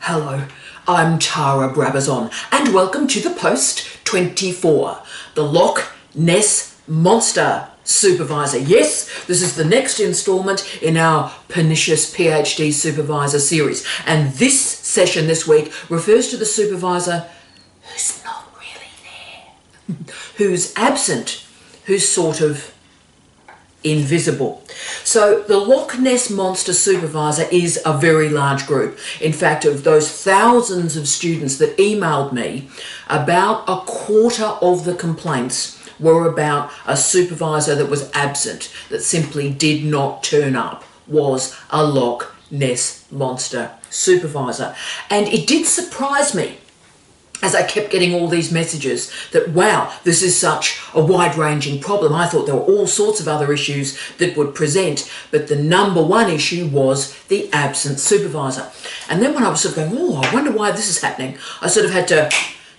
Hello, I'm Tara Brabazon and welcome to the Post 24, the Loch Ness Monster Supervisor. Yes, this is the next instalment in our pernicious PhD Supervisor series, and this session this week refers to the supervisor who's not really there, who's absent, who's sort of invisible. So the Loch Ness Monster Supervisor is a very large group. In fact, of those thousands of students that emailed me, about a quarter of the complaints were about a supervisor that was absent, that simply did not turn up, was a Loch Ness Monster Supervisor. And it did surprise me as I kept getting all these messages that, wow, this is such a wide-ranging problem. I thought there were all sorts of other issues that would present, but the number one issue was the absent supervisor. And then when I was sort of going, oh, I wonder why this is happening, I sort of had to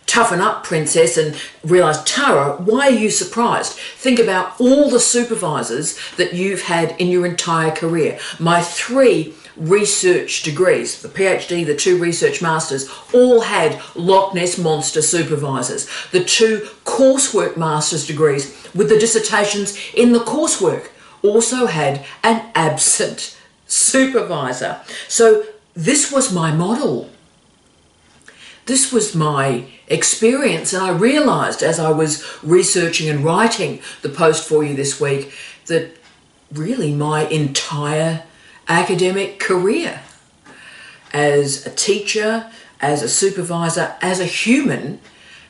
toughen up, princess, and realise, Tara, why are you surprised? Think about all the supervisors that you've had in your entire career. My 3 research degrees, the PhD, the 2 research masters, all had Loch Ness Monster supervisors. The 2 coursework master's degrees with the dissertations in the coursework also had an absent supervisor. So this was my model. This was my experience, and I realised as I was researching and writing the post for you this week that really my entire academic career as a teacher, as a supervisor, as a human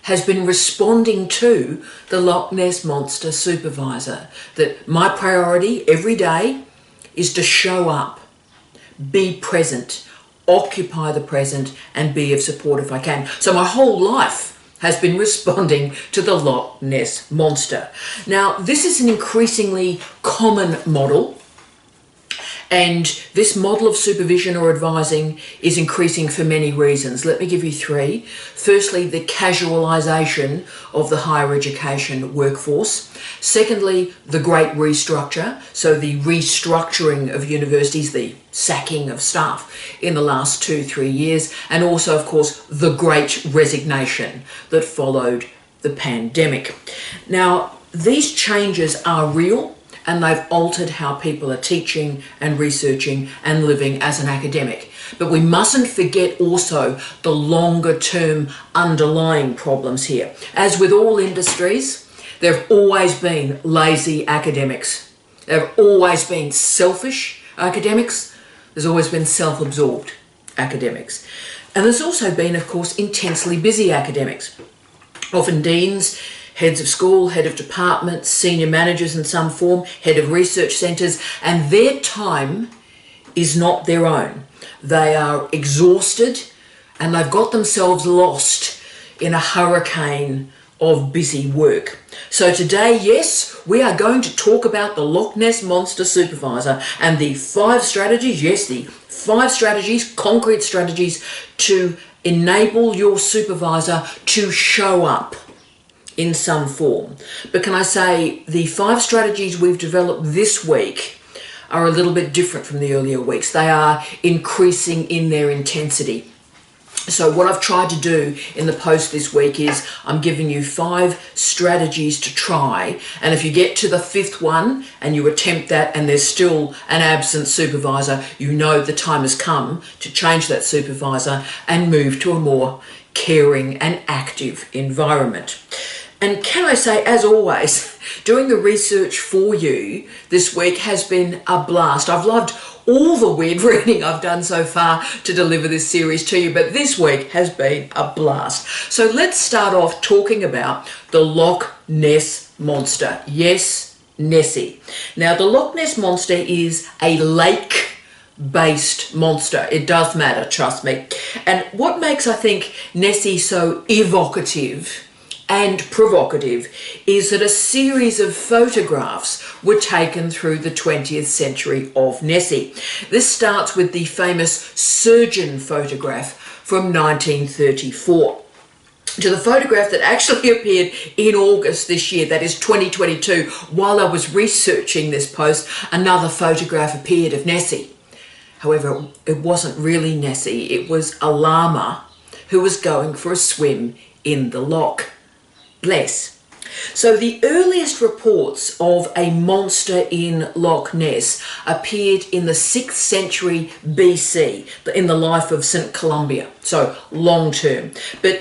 has been responding to the Loch Ness Monster Supervisor. That my priority every day is to show up, be present, occupy the present, and be of support if I can. So my whole life has been responding to the Loch Ness Monster. Now, this is an increasingly common model, and this model of supervision or advising is increasing for many reasons. Let me give you 3. Firstly, the casualisation of the higher education workforce. Secondly, the great restructure, so the restructuring of universities, the sacking of staff in the last 2-3 years, and also, of course, the great resignation that followed the pandemic. Now, these changes are real, and they've altered how people are teaching and researching and living as an academic. But we mustn't forget also the longer term underlying problems here. As with all industries, there have always been lazy academics. There have always been selfish academics. There's always been self-absorbed academics. And there's also been, of course, intensely busy academics. Often deans, heads of school, head of departments, senior managers in some form, head of research centres, and their time is not their own. They are exhausted and they've got themselves lost in a hurricane of busy work. So today, yes, we are going to talk about the Loch Ness Monster Supervisor and the 5 strategies, yes, the 5 strategies, concrete strategies to enable your supervisor to show up in some form. But can I say the 5 strategies we've developed this week are a little bit different from the earlier weeks. They are increasing in their intensity. So what I've tried to do in the post this week is I'm giving you 5 strategies to try, and if you get to the 5th one and you attempt that and there's still an absent supervisor, you know the time has come to change that supervisor and move to a more caring and active environment. And can I say, as always, doing the research for you this week has been a blast. I've loved all the weird reading I've done so far to deliver this series to you, but this week has been a blast. So let's start off talking about the Loch Ness Monster. Yes, Nessie. Now, the Loch Ness Monster is a lake-based monster. It does matter, trust me. And what makes, I think, Nessie so evocative and provocative is that a series of photographs were taken through the 20th century of Nessie. This starts with the famous surgeon photograph from 1934 to the photograph that actually appeared in August this year, that is 2022. While I was researching this post, another photograph appeared of Nessie. However, it wasn't really Nessie, it was a llama who was going for a swim in the loch. Bless. So the earliest reports of a monster in Loch Ness appeared in the 6th century BC, in the life of St. Columba, so long term. But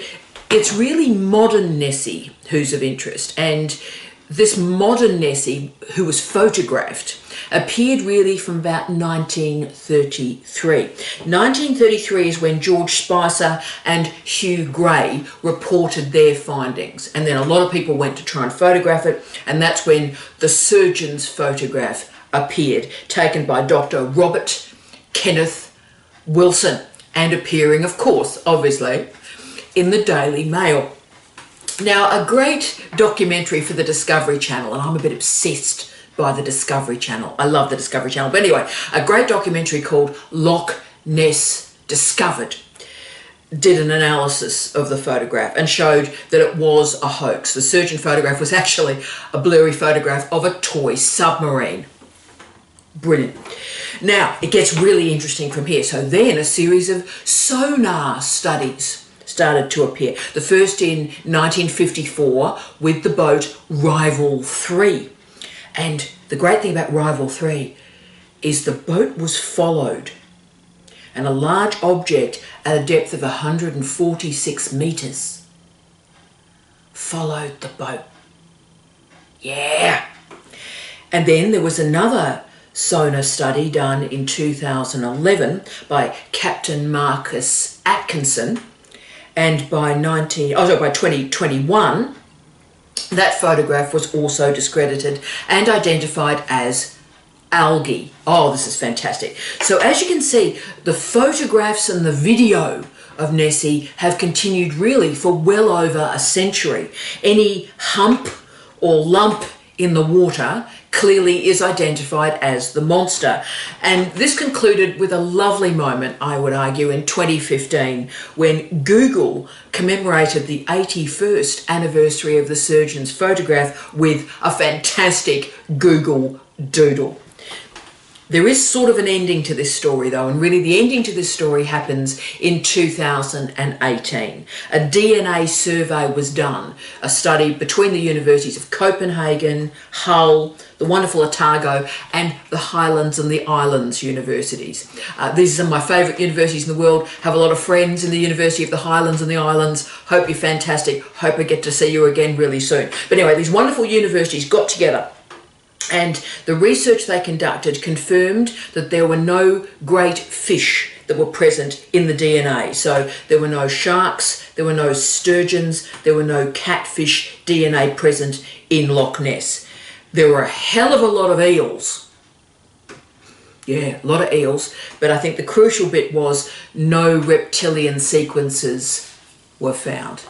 it's really modern Nessie who's of interest, and this modern Nessie, who was photographed, appeared really from about 1933. 1933 is when George Spicer and Hugh Gray reported their findings, and then a lot of people went to try and photograph it, and that's when the surgeon's photograph appeared, taken by Dr. Robert Kenneth Wilson, and appearing, of course, obviously, in the Daily Mail. Now, a great documentary for the Discovery Channel, and I'm a bit obsessed by the Discovery Channel. I love the Discovery Channel. But anyway, a great documentary called Loch Ness Discovered did an analysis of the photograph and showed that it was a hoax. The surgeon photograph was actually a blurry photograph of a toy submarine. Brilliant. Now, it gets really interesting from here. So then a series of sonar studies started to appear. The first in 1954 with the boat Rival 3. And the great thing about Rival 3 is the boat was followed, and a large object at a depth of 146 metres followed the boat. Yeah! And then there was another sonar study done in 2011 by Captain Marcus Atkinson, and by 2021 that photograph was also discredited and identified as algae. Oh, this is fantastic. So as you can see, the photographs and the video of Nessie have continued really for well over a century. Any hump or lump in the water clearly is identified as the monster. And this concluded with a lovely moment, I would argue, in 2015 when Google commemorated the 81st anniversary of the surgeon's photograph with a fantastic Google Doodle. There is sort of an ending to this story though, and really the ending to this story happens in 2018. A DNA survey was done, a study between the universities of Copenhagen, Hull, the wonderful Otago, and the Highlands and the Islands universities. These are some of my favourite universities in the world. Have a lot of friends in the University of the Highlands and the Islands. Hope you're fantastic. Hope I get to see you again really soon. But anyway, these wonderful universities got together, and the research they conducted confirmed that there were no great fish that were present in the DNA. So there were no sharks, there were no sturgeons, there were no catfish DNA present in Loch Ness. There were a hell of a lot of eels. Yeah, a lot of eels. But I think the crucial bit was no reptilian sequences were found.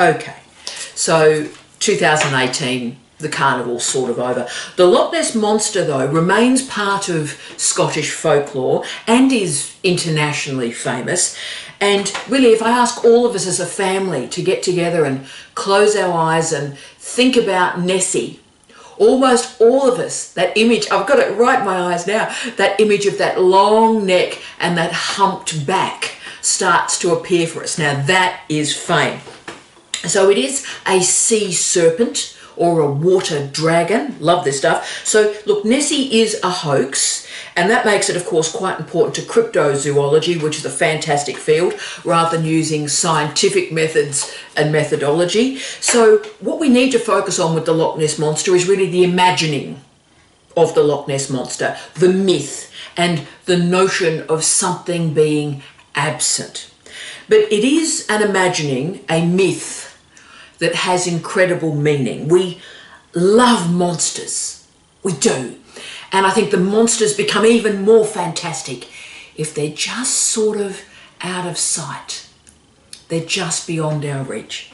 Okay, so 2018, the carnival's sort of over. The Loch Ness Monster, though, remains part of Scottish folklore and is internationally famous. And really, if I ask all of us as a family to get together and close our eyes and think about Nessie, almost all of us, that image, I've got it right in my eyes now, that image of that long neck and that humped back starts to appear for us. Now that is fame. So it is a sea serpent or a water dragon. Love this stuff. So look, Nessie is a hoax, and that makes it, of course, quite important to cryptozoology, which is a fantastic field, rather than using scientific methods and methodology. So what we need to focus on with the Loch Ness Monster is really the imagining of the Loch Ness Monster, the myth, and the notion of something being absent. But it is an imagining, a myth, that has incredible meaning. We love monsters. We do. And I think the monsters become even more fantastic if they're just sort of out of sight. They're just beyond our reach.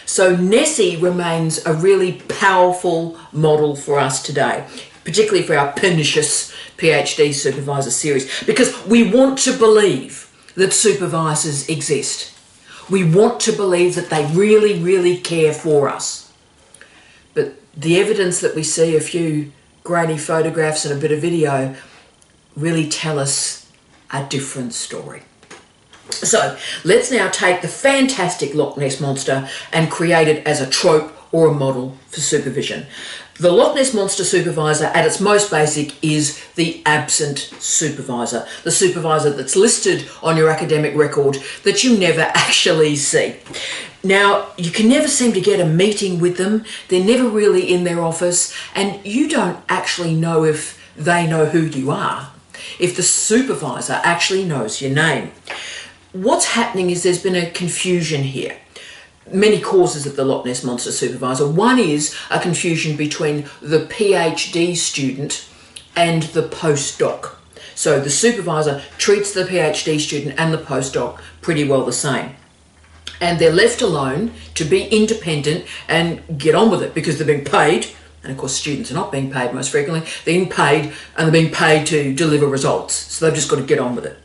So Nessie remains a really powerful model for us today, particularly for our pernicious PhD Supervisor series, because we want to believe that supervisors exist. We want to believe that they really, really care for us. But the evidence that we see, a few grainy photographs and a bit of video, really tell us a different story. So let's now take the fantastic Loch Ness Monster and create it as a trope or a model for supervision. The Loch Ness Monster supervisor at its most basic is the absent supervisor, the supervisor that's listed on your academic record that you never actually see. Now, you can never seem to get a meeting with them. They're never really in their office, and you don't actually know if they know who you are, if the supervisor actually knows your name. What's happening is there's been a confusion here. Many causes of the Loch Ness Monster supervisor. One is a confusion between the PhD student and the postdoc. So the supervisor treats the PhD student and the postdoc pretty well the same. And they're left alone to be independent and get on with it because they're being paid. And of course, students are not being paid most frequently. They're being paid, and they're being paid to deliver results. So they've just got to get on with it.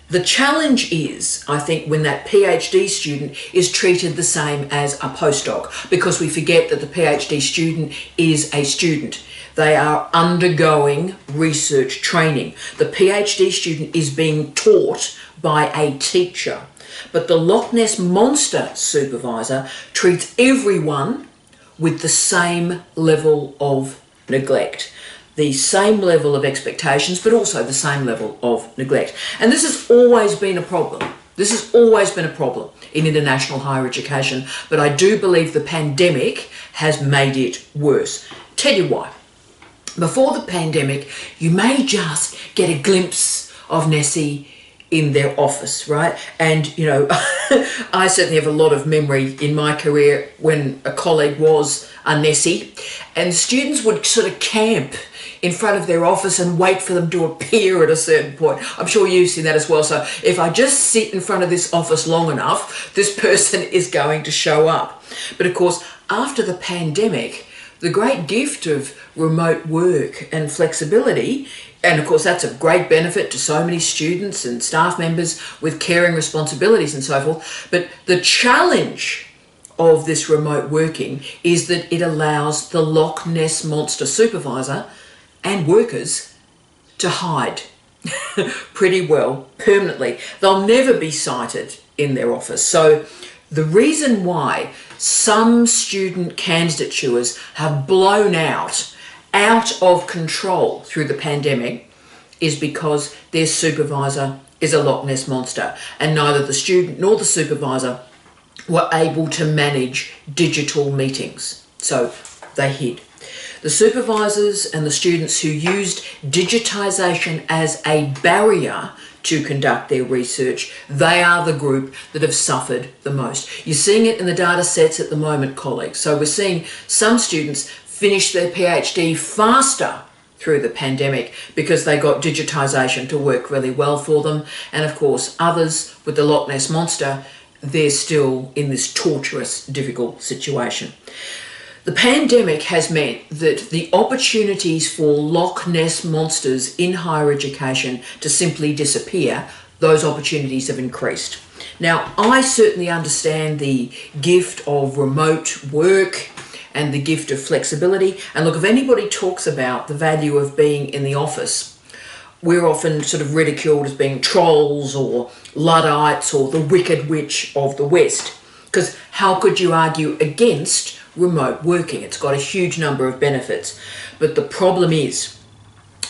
The challenge is, I think, when that PhD student is treated the same as a postdoc, because we forget that the PhD student is a student. They are undergoing research training. The PhD student is being taught by a teacher. But the Loch Ness Monster supervisor treats everyone with the same level of neglect, the same level of expectations, but also the same level of neglect. And this has always been a problem. This has always been a problem in international higher education, but I do believe the pandemic has made it worse. Tell you why. Before the pandemic, you may just get a glimpse of Nessie in their office, right? And, you know, I certainly have a lot of memory in my career when a colleague was a Nessie, and students would sort of camp in front of their office and wait for them to appear at a certain point. I'm sure you've seen that as well. So if I just sit in front of this office long enough, this person is going to show up. But of course, after the pandemic, the great gift of remote work and flexibility, and of course that's a great benefit to so many students and staff members with caring responsibilities and so forth, but the challenge of this remote working is that it allows the Loch Ness Monster supervisor and workers to hide pretty well permanently. They'll never be cited in their office. So the reason why some student candidatures have blown out of control through the pandemic is because their supervisor is a Loch Ness Monster, and neither the student nor the supervisor were able to manage digital meetings. So they hid. The supervisors and the students who used digitisation as a barrier to conduct their research, they are the group that have suffered the most. You're seeing it in the data sets at the moment, colleagues. So we're seeing some students finish their PhD faster through the pandemic because they got digitisation to work really well for them. And of course, others with the Loch Ness Monster, they're still in this torturous, difficult situation. The pandemic has meant that the opportunities for Loch Ness Monsters in higher education to simply disappear, those opportunities have increased. Now, I certainly understand the gift of remote work and the gift of flexibility. And look, if anybody talks about the value of being in the office, we're often sort of ridiculed as being trolls or Luddites or the Wicked Witch of the West. Because how could you argue against remote working? It's got a huge number of benefits. But the problem is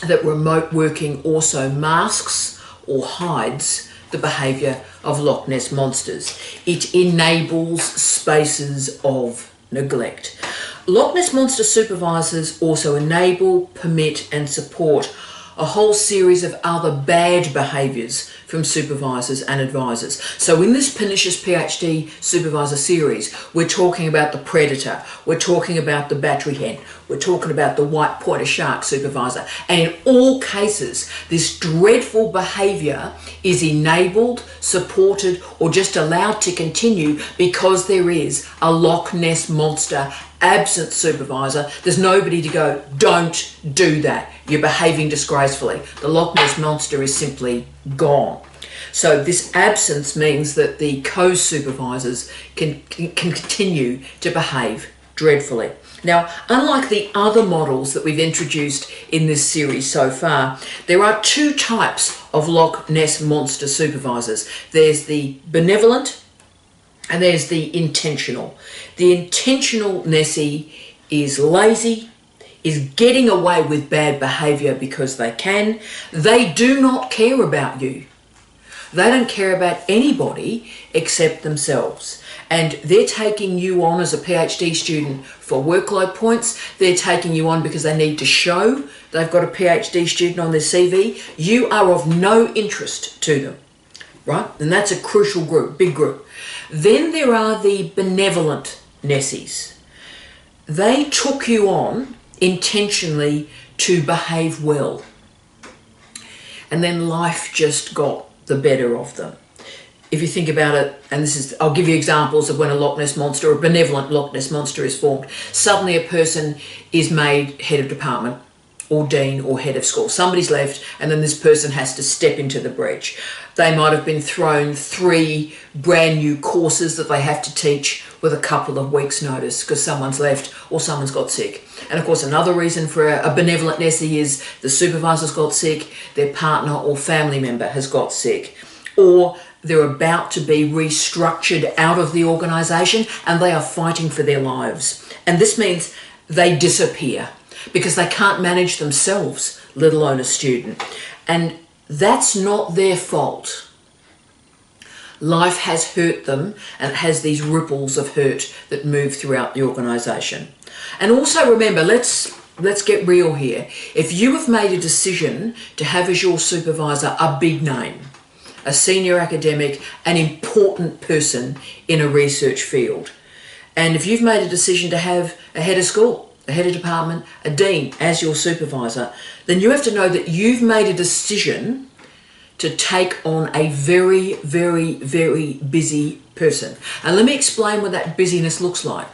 that remote working also masks or hides the behaviour of Loch Ness Monsters. It enables spaces of neglect. Loch Ness Monster supervisors also enable, permit and support a whole series of other bad behaviours from supervisors and advisors. So in this pernicious PhD supervisor series, we're talking about the predator, we're talking about the battery hen, we're talking about the white pointer shark supervisor. And in all cases, this dreadful behaviour is enabled, supported, or just allowed to continue because there is a Loch Ness Monster absent supervisor. There's nobody to go, don't do that, you're behaving disgracefully. The Loch Ness Monster is simply gone. So this absence means that the co-supervisors can continue to behave dreadfully. Now, unlike the other models that we've introduced in this series so far, there are two types of Loch Ness Monster supervisors. There's the benevolent and there's the intentional. The intentional Nessie is lazy, is getting away with bad behaviour because they can. They do not care about you. They don't care about anybody except themselves. And they're taking you on as a PhD student for workload points. They're taking you on because they need to show they've got a PhD student on their CV. You are of no interest to them, right? And that's a crucial group, big group. Then there are the benevolent Nessies. They took you on intentionally to behave well. And then life just got the better of them. If you think about it, and this is, I'll give you examples of when a Loch Ness Monster or a benevolent Loch Ness Monster is formed. Suddenly a person is made head of department or dean or head of school. Somebody's left and then this person has to step into the breach. They might have been thrown 3 brand new courses that they have to teach with a couple of weeks notice because someone's left or someone's got sick. And of course another reason for a benevolent Nessie is the supervisor's got sick, their partner or family member has got sick, or they're about to be restructured out of the organisation and they are fighting for their lives. And this means they disappear because they can't manage themselves, let alone a student. And that's not their fault. Life has hurt them and it has these ripples of hurt that move throughout the organisation. And also remember, let's get real here. If you have made a decision to have as your supervisor a big name, a senior academic, an important person in a research field, and if you've made a decision to have a head of school, a head of department, a dean as your supervisor, then you have to know that you've made a decision to take on a very, very, very busy person. And let me explain what that busyness looks like.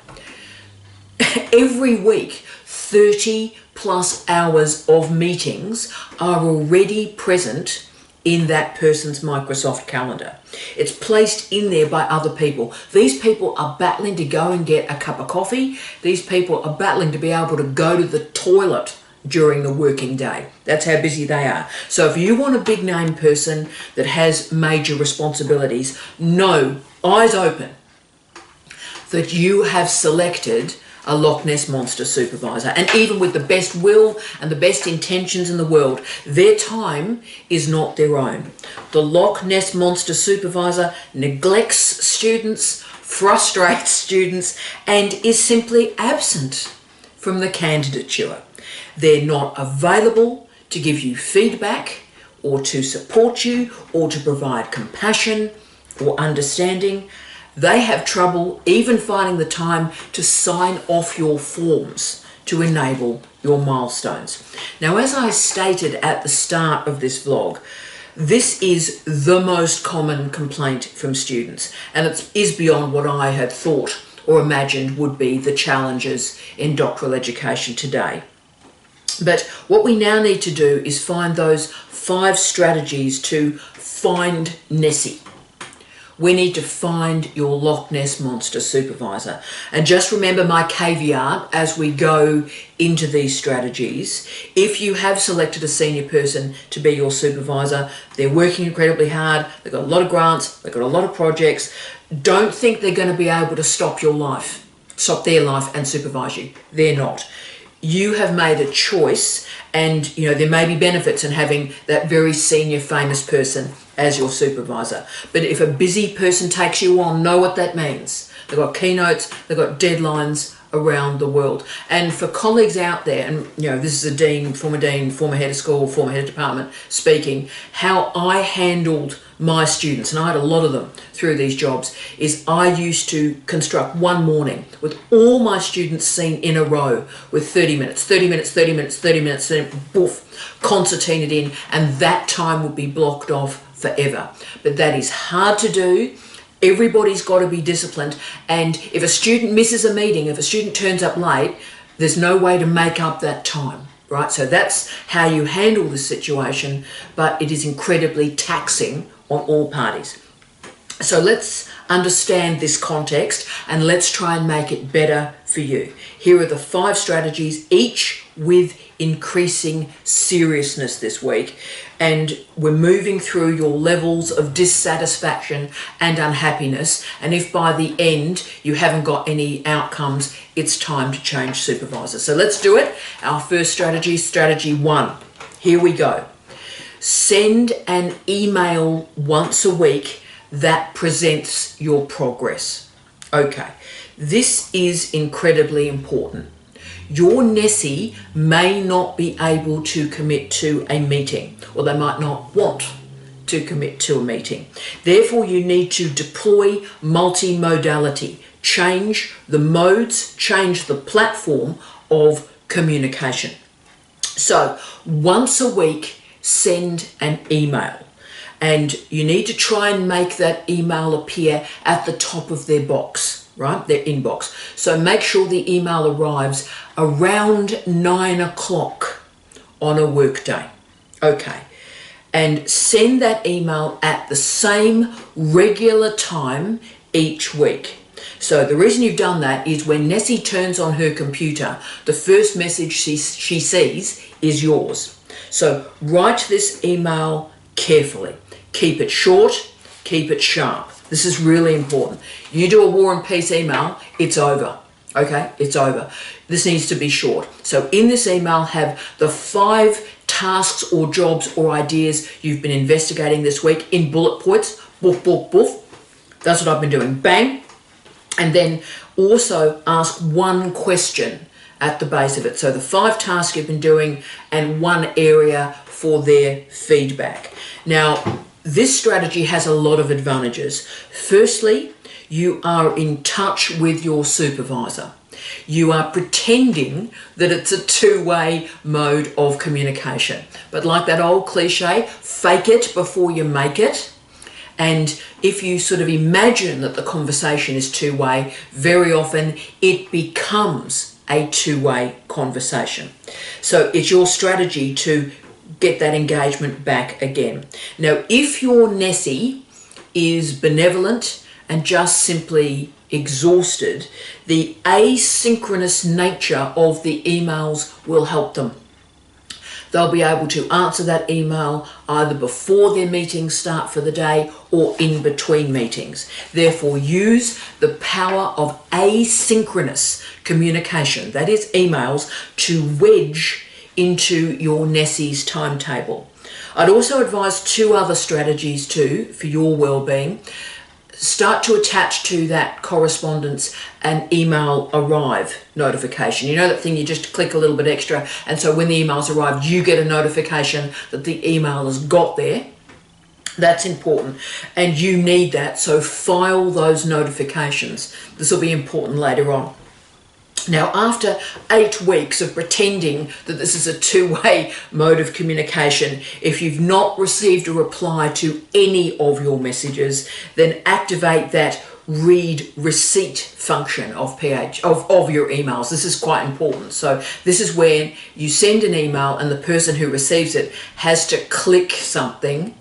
Every week, 30 plus hours of meetings are already present in that person's Microsoft calendar. It's placed in there by other people. These people are battling to go and get a cup of coffee. These people are battling to be able to go to the toilet during the working day. That's how busy they are. So if you want a big name person that has major responsibilities, know, eyes open, that you have selected a Loch Ness Monster supervisor. And even with the best will and the best intentions in the world, their time is not their own. The Loch Ness Monster supervisor neglects students, frustrates students, and is simply absent from the candidature. They're not available to give you feedback or to support you or to provide compassion or understanding. They have trouble even finding the time to sign off your forms to enable your milestones. Now, as I stated at the start of this vlog, this is the most common complaint from students, and it is beyond what I had thought or imagined would be the challenges in doctoral education today. But what we now need to do is find those 5 strategies to find Nessie. We need to find your Loch Ness Monster supervisor. And just remember my caveat as we go into these strategies. If you have selected a senior person to be your supervisor, they're working incredibly hard, they've got a lot of grants, they've got a lot of projects, don't think they're going to be able to stop your life, stop their life and supervise you. They're not. You have made a choice, and there may be benefits in having that very senior famous person as your supervisor. But if a busy person takes you on, know what that means. They've got keynotes, they've got deadlines around the world. And for colleagues out there, and this is a dean, former head of school, former head of department speaking, how I handled my students, and I had a lot of them through these jobs, is I used to construct one morning with all my students seen in a row with 30 minutes, 30 minutes, 30 minutes, 30 minutes, boof, concertina it in, and that time would be blocked off forever. But that is hard to do. Everybody's got to be disciplined, and if a student misses a meeting, if a student turns up late, there's no way to make up that time, right? So that's how you handle this situation, but it is incredibly taxing on all parties. So let's understand this context and let's try and make it better for you. Here are the 5 strategies, each with increasing seriousness this week. And we're moving through your levels of dissatisfaction and unhappiness. And if by the end you haven't got any outcomes, it's time to change supervisor. So let's do it. Our first strategy, strategy 1. Here we go. Send an email once a week that presents your progress. Okay, this is incredibly important. Your Nessie may not be able to commit to a meeting, or they might not want to commit to a meeting. Therefore, you need to deploy multimodality, change the modes, change the platform of communication. So once a week, send an email. And you need to try and make that email appear at the top of their box, right? Their inbox. So make sure the email arrives around 9 o'clock on a workday. Okay. And send that email at the same regular time each week. So the reason you've done that is when Nessie turns on her computer, the first message she sees is yours. So write this email carefully. Keep it short, keep it sharp. This is really important. You do a War and Peace email, it's over. Okay, it's over. This needs to be short. So in this email, have the 5 tasks or jobs or ideas you've been investigating this week in bullet points. Boof, boof, boof. That's what I've been doing. Bang. And then also ask one question at the base of it. So the 5 tasks you've been doing and 1 area for their feedback. Now, this strategy has a lot of advantages. Firstly, you are in touch with your supervisor. You are pretending that it's a 2-way mode of communication. But like that old cliche, fake it before you make it. And if you sort of imagine that the conversation is 2-way, very often it becomes a 2-way conversation. So it's your strategy to get that engagement back again. Now, if your Nessie is benevolent and just simply exhausted, the asynchronous nature of the emails will help them. They'll be able to answer that email either before their meetings start for the day or in between meetings. Therefore, use the power of asynchronous communication, that is emails, to wedge into your Nessie's timetable. I'd also advise 2 other strategies too for your well-being. Start to attach to that correspondence an email arrive notification. You know that thing you just click a little bit extra, and so when the emails arrive, you get a notification that the email has got there. That's important, and you need that, so file those notifications. This will be important later on. Now, after 8 weeks of pretending that this is a 2-way mode of communication, if you've not received a reply to any of your messages, then activate that read receipt function of your emails. This is quite important. So this is when you send an email and the person who receives it has to click something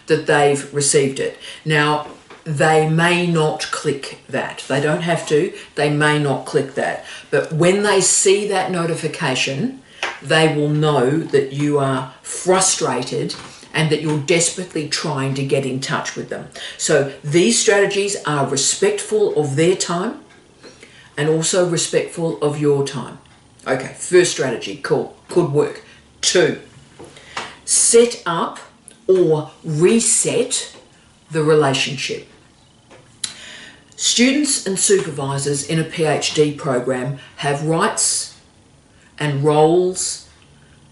that they've received it. Now, they may not click that. They don't have to. They may not click that. But when they see that notification, they will know that you are frustrated and that you're desperately trying to get in touch with them. So these strategies are respectful of their time and also respectful of your time. Okay, first strategy, cool, could work. 2, set up or reset the relationship. Students and supervisors in a PhD program have rights and roles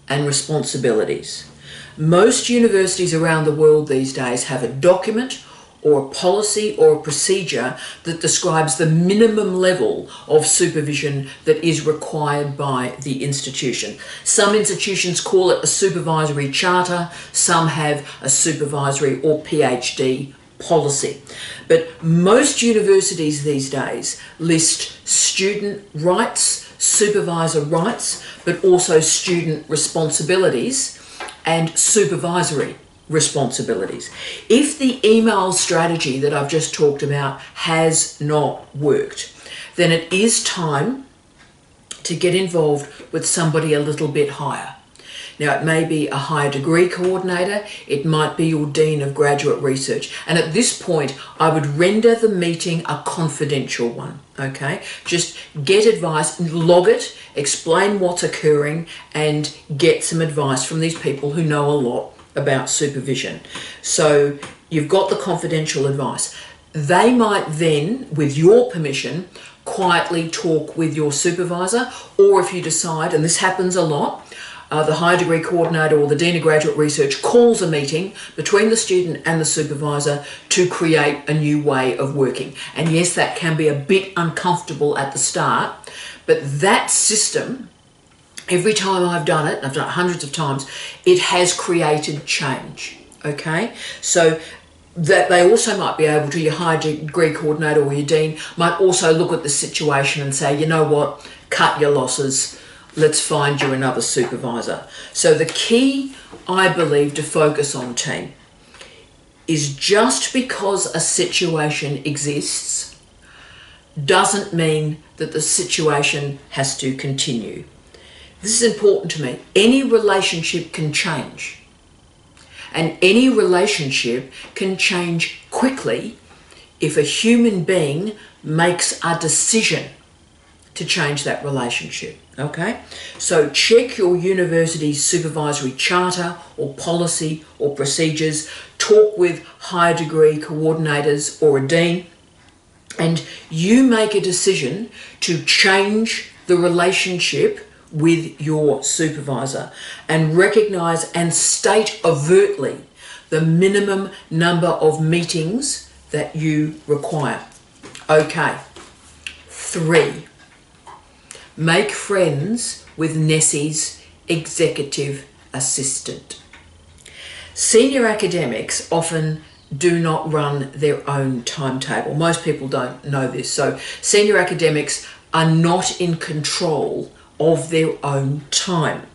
and responsibilities. Most universities around the world these days have a document or a policy or a procedure that describes the minimum level of supervision that is required by the institution. Some institutions call it a supervisory charter, some have a supervisory or PhD policy. But most universities these days list student rights, supervisor rights, but also student responsibilities and supervisory responsibilities. If the email strategy that I've just talked about has not worked, then it is time to get involved with somebody a little bit higher. Now, it may be a higher degree coordinator, it might be your Dean of Graduate Research, and at this point I would render the meeting a confidential one, okay? Just get advice, log it, explain what's occurring, and get some advice from these people who know a lot about supervision. So you've got the confidential advice. They might then, with your permission, quietly talk with your supervisor, or if you decide, and this happens a lot, the higher degree coordinator or the Dean of Graduate Research calls a meeting between the student and the supervisor to create a new way of working. And yes, that can be a bit uncomfortable at the start, but that system, every time I've done it, I've done it hundreds of times, it has created change, okay? So that they also might be able to, your higher degree coordinator or your dean might also look at the situation and say, you know what, cut your losses, let's find you another supervisor. So the key, I believe, to focus on, team, is just because a situation exists doesn't mean that the situation has to continue. This is important to me. Any relationship can change. And any relationship can change quickly if a human being makes a decision to change that relationship, okay? So check your university's supervisory charter or policy or procedures, talk with higher degree coordinators or a dean, and you make a decision to change the relationship with your supervisor and recognise and state overtly the minimum number of meetings that you require. Okay, 3. Make friends with Nessie's executive assistant. Senior academics often do not run their own timetable. Most people don't know this. So senior academics are not in control of their own time.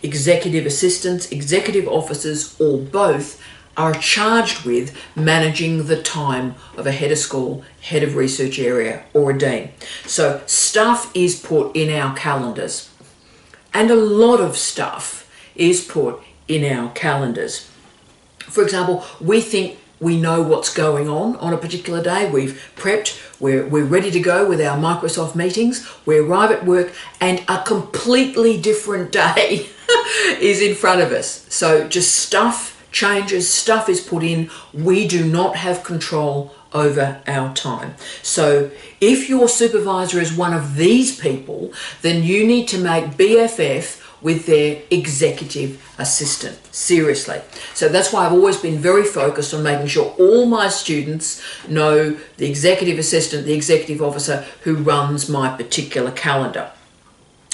Executive assistants, executive officers, or both are charged with managing the time of a head of school, head of research area, or a dean. So stuff is put in our calendars, and a lot of stuff is put in our calendars. For example, we think we know what's going on a particular day. We've prepped, we're ready to go with our Microsoft meetings. We arrive at work and a completely different day is in front of us. So just stuff changes, stuff is put in. We do not have control over our time. So if your supervisor is one of these people, then you need to make BFF with their executive assistant. Seriously. So that's why I've always been very focused on making sure all my students know the executive assistant, the executive officer who runs my particular calendar.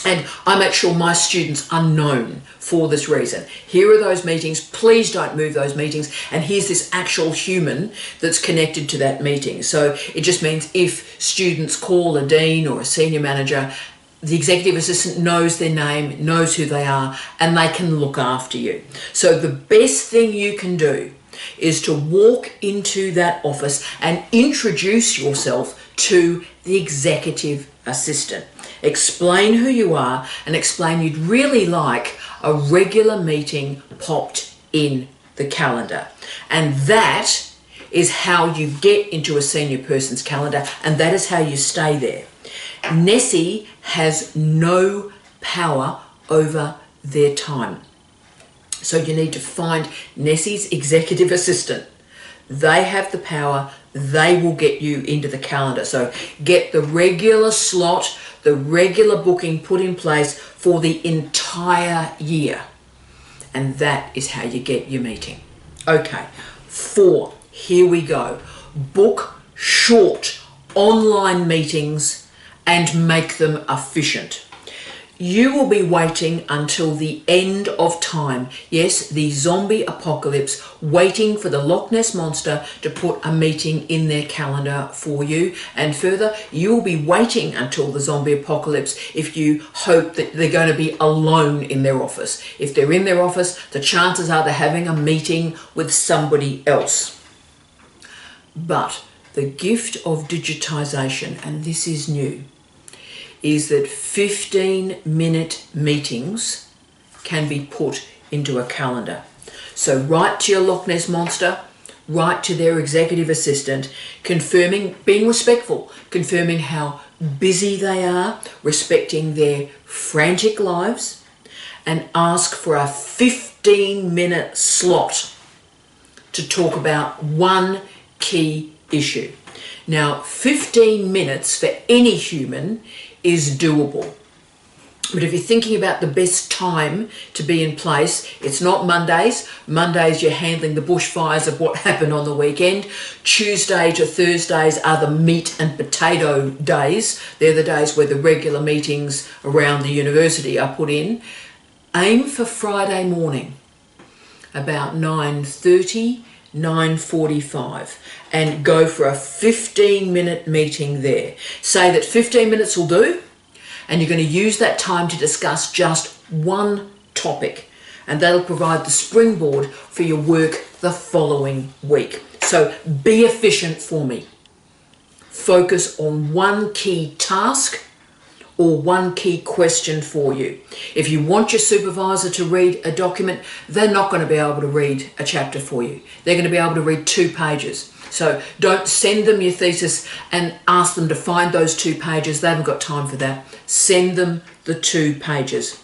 And I make sure my students are known for this reason. Here are those meetings, please don't move those meetings, and here's this actual human that's connected to that meeting. So it just means if students call a dean or a senior manager, the executive assistant knows their name, knows who they are, and they can look after you. So the best thing you can do is to walk into that office and introduce yourself to the executive assistant. Explain who you are and explain you'd really like a regular meeting popped in the calendar. And that is how you get into a senior person's calendar, and that is how you stay there. Nessie has no power over their time. So you need to find Nessie's executive assistant. They have the power. They will get you into the calendar. So get the regular slot, the regular booking put in place for the entire year. And that is how you get your meeting. Okay, 4, here we go. Book short online meetings and make them efficient. You will be waiting until the end of time. Yes, the zombie apocalypse, waiting for the Loch Ness Monster to put a meeting in their calendar for you. And further, you will be waiting until the zombie apocalypse if you hope that they're going to be alone in their office. If they're in their office, the chances are they're having a meeting with somebody else. But the gift of digitization, and this is new, is that 15-minute meetings can be put into a calendar. So write to your Loch Ness Monster, write to their executive assistant, confirming, being respectful, confirming how busy they are, respecting their frantic lives, and ask for a 15-minute slot to talk about one key issue. Now, 15 minutes for any human is doable. But if you're thinking about the best time to be in place, it's not Mondays. Mondays you're handling the bushfires of what happened on the weekend. Tuesday to Thursdays are the meat and potato days. They're the days where the regular meetings around the university are put in. Aim for Friday morning, about 9:30, 9:45, and go for a 15-minute meeting there. Say that 15 minutes will do, and you're going to use that time to discuss just one topic, and that'll provide the springboard for your work the following week. So be efficient for me. Focus on one key task or one key question for you. If you want your supervisor to read a document, they're not going to be able to read a chapter for you. They're going to be able to read 2 pages. So don't send them your thesis and ask them to find those 2 pages. They haven't got time for that. Send them the 2 pages.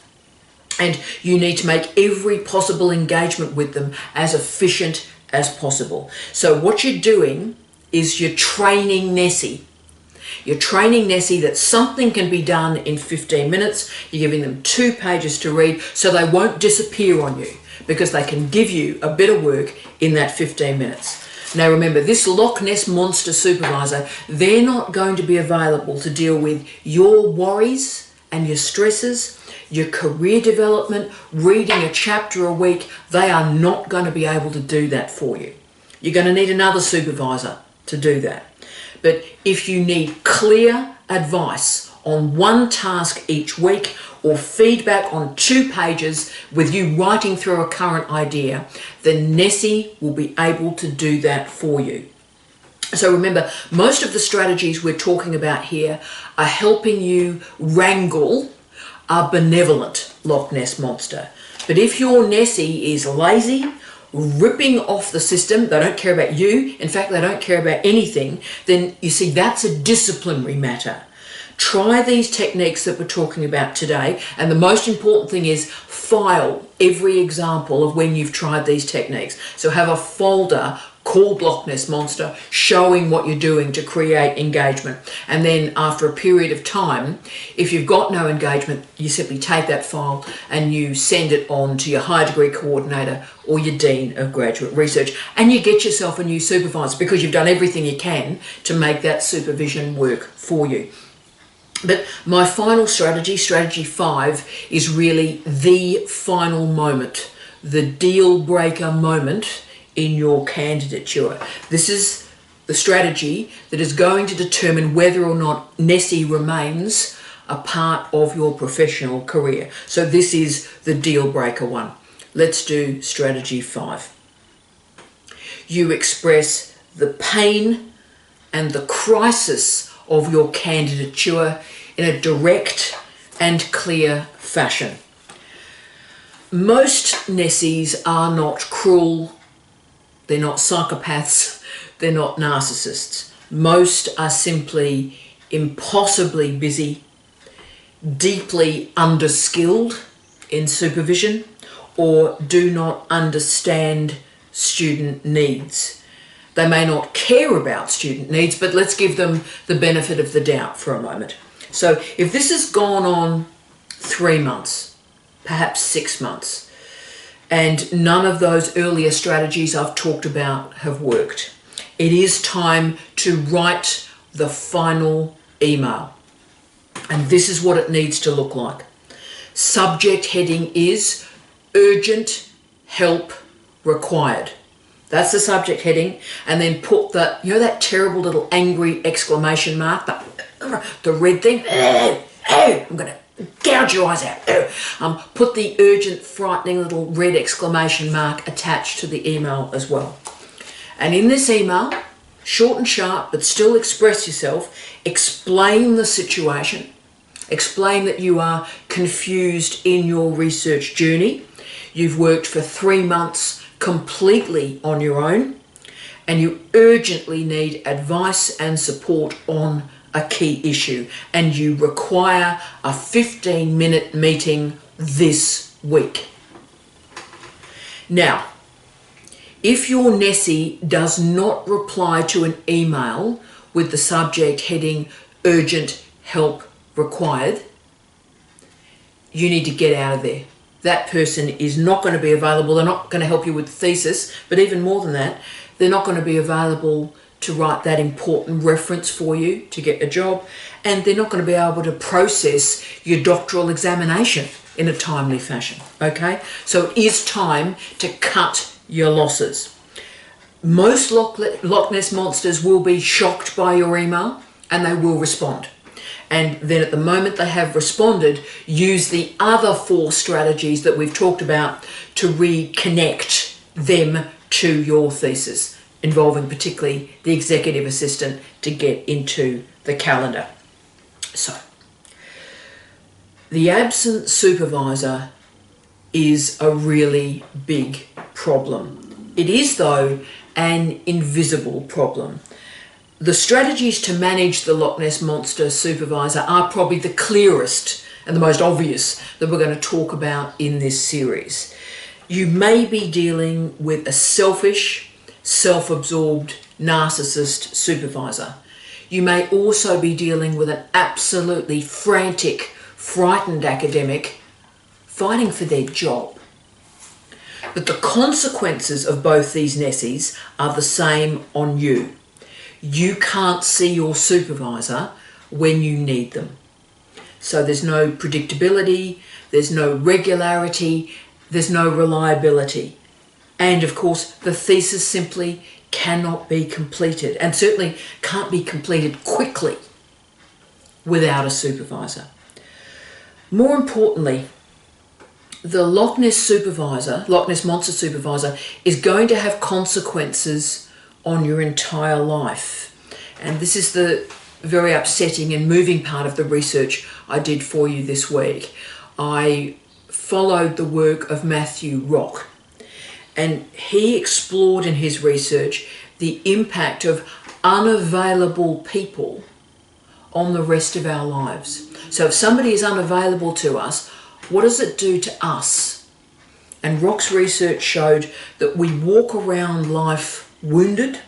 And you need to make every possible engagement with them as efficient as possible. So what you're doing is you're training Nessie. You're training Nessie that something can be done in 15 minutes. You're giving them 2 pages to read so they won't disappear on you, because they can give you a bit of work in that 15 minutes. Now remember, this Loch Ness Monster supervisor, they're not going to be available to deal with your worries and your stresses, your career development, reading a chapter a week. They are not going to be able to do that for you. You're going to need another supervisor to do that. But if you need clear advice on one task each week, or feedback on 2 pages with you writing through a current idea, then Nessie will be able to do that for you. So remember, most of the strategies we're talking about here are helping you wrangle a benevolent Loch Ness Monster. But if your Nessie is lazy, ripping off the system, they don't care about you, in fact they don't care about anything, then you see that's a disciplinary matter. Try these techniques that we're talking about today, and the most important thing is file every example of when you've tried these techniques. So have a folder called Loch Ness Monster showing what you're doing to create engagement. And then after a period of time, if you've got no engagement, you simply take that file and you send it on to your higher degree coordinator or your Dean of Graduate Research, and you get yourself a new supervisor because you've done everything you can to make that supervision work for you. But my final strategy, strategy 5, is really the final moment, the deal breaker moment in your candidature. This is the strategy that is going to determine whether or not Nessie remains a part of your professional career. So this is the deal breaker one. Let's do strategy 5. You express the pain and the crisis of your candidature in a direct and clear fashion. Most Nessies are not cruel, they're not psychopaths, they're not narcissists. Most are simply impossibly busy, deeply underskilled in supervision, or do not understand student needs. They may not care about student needs, but let's give them the benefit of the doubt for a moment. So if this has gone on 3 months, perhaps 6 months, and none of those earlier strategies I've talked about have worked, it is time to write the final email. And this is what it needs to look like. Subject heading is urgent help required. That's the subject heading. And then put the, you know, that terrible little angry exclamation mark, the red thing. I'm going to gouge your eyes out. Put the urgent, frightening little red exclamation mark attached to the email as well. And in this email, short and sharp, but still express yourself, explain the situation. Explain that you are confused in your research journey. You've worked for 3 months completely on your own, and you urgently need advice and support on a key issue, and you require a 15-minute meeting this week. Now, if your Nessie does not reply to an email with the subject heading urgent help required, you need to get out of there. That person is not going to be available. They're not going to help you with the thesis, but even more than that, they're not going to be available to write that important reference for you to get a job, and they're not going to be able to process your doctoral examination in a timely fashion, okay? So it is time to cut your losses. Most Loch Ness monsters will be shocked by your email, and they will respond. And then at the moment they have responded, use the other 4 strategies that we've talked about to reconnect them to your thesis, involving particularly the executive assistant to get into the calendar. So, the absent supervisor is a really big problem. It is, though, an invisible problem. The strategies to manage the Loch Ness Monster supervisor are probably the clearest and the most obvious that we're going to talk about in this series. You may be dealing with a selfish, self-absorbed narcissist supervisor. You may also be dealing with an absolutely frantic, frightened academic fighting for their job. But the consequences of both these Nessies are the same on you. You can't see your supervisor when you need them. So there's no predictability, there's no regularity, there's no reliability. And of course, the thesis simply cannot be completed, and certainly can't be completed quickly without a supervisor. More importantly, the Loch Ness Monster supervisor is going to have consequences on your entire life. And this is the very upsetting and moving part of the research I did for you this week. I followed the work of Matthew Rock, and he explored in his research the impact of unavailable people on the rest of our lives. So if somebody is unavailable to us, what does it do to us? And Rock's research showed that we walk around life wounded.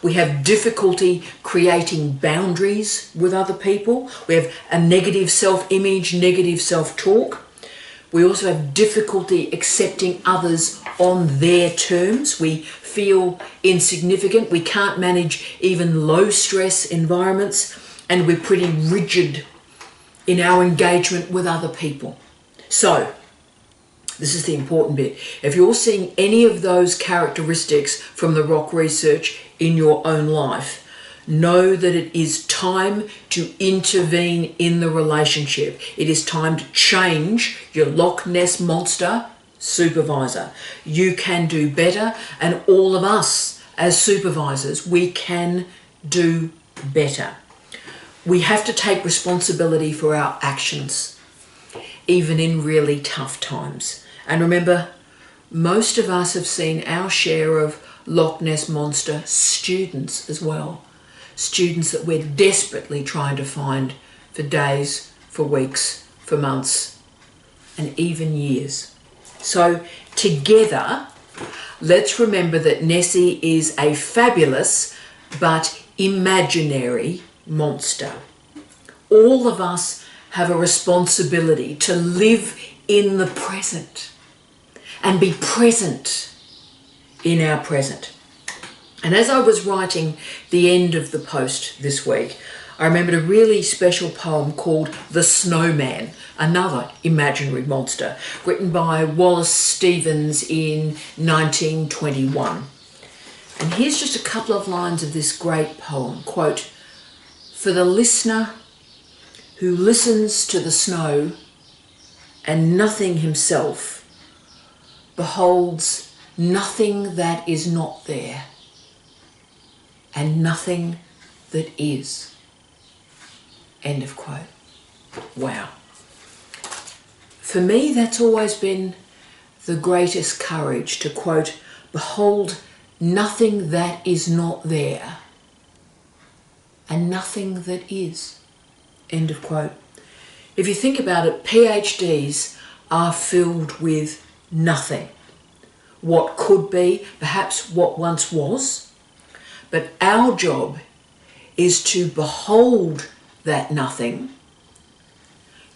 We have difficulty creating boundaries with other people. We have a negative self-image, negative self-talk. We also have difficulty accepting others on their terms. We feel insignificant. We can't manage even low-stress environments, and we're pretty rigid in our engagement with other people. So, this is the important bit. If you're seeing any of those characteristics from the Rock research in your own life, know that it is time to intervene in the relationship. It is time to change your Loch Ness Monster supervisor. You can do better, and all of us as supervisors, we can do better. We have to take responsibility for our actions, even in really tough times. And remember, most of us have seen our share of Loch Ness Monster students as well. Students that we're desperately trying to find for days, for weeks, for months, and even years. So together, let's remember that Nessie is a fabulous but imaginary monster. All of us have a responsibility to live in the present and be present in our present. And as I was writing the end of the post this week, I remembered a really special poem called The Snowman, another imaginary monster, written by Wallace Stevens in 1921. And here's just a couple of lines of this great poem. Quote, "For the listener who listens to the snow and nothing himself beholds nothing that is not there and nothing that is." End of quote. Wow. For me, that's always been the greatest courage, to quote, "Behold nothing that is not there and nothing that is." End of quote. If you think about it, PhDs are filled with nothing. What could be, perhaps what once was. But our job is to behold that nothing,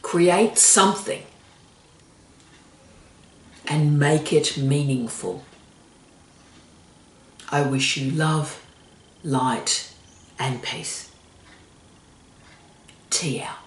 create something, and make it meaningful. I wish you love, light, and peace. Tea out.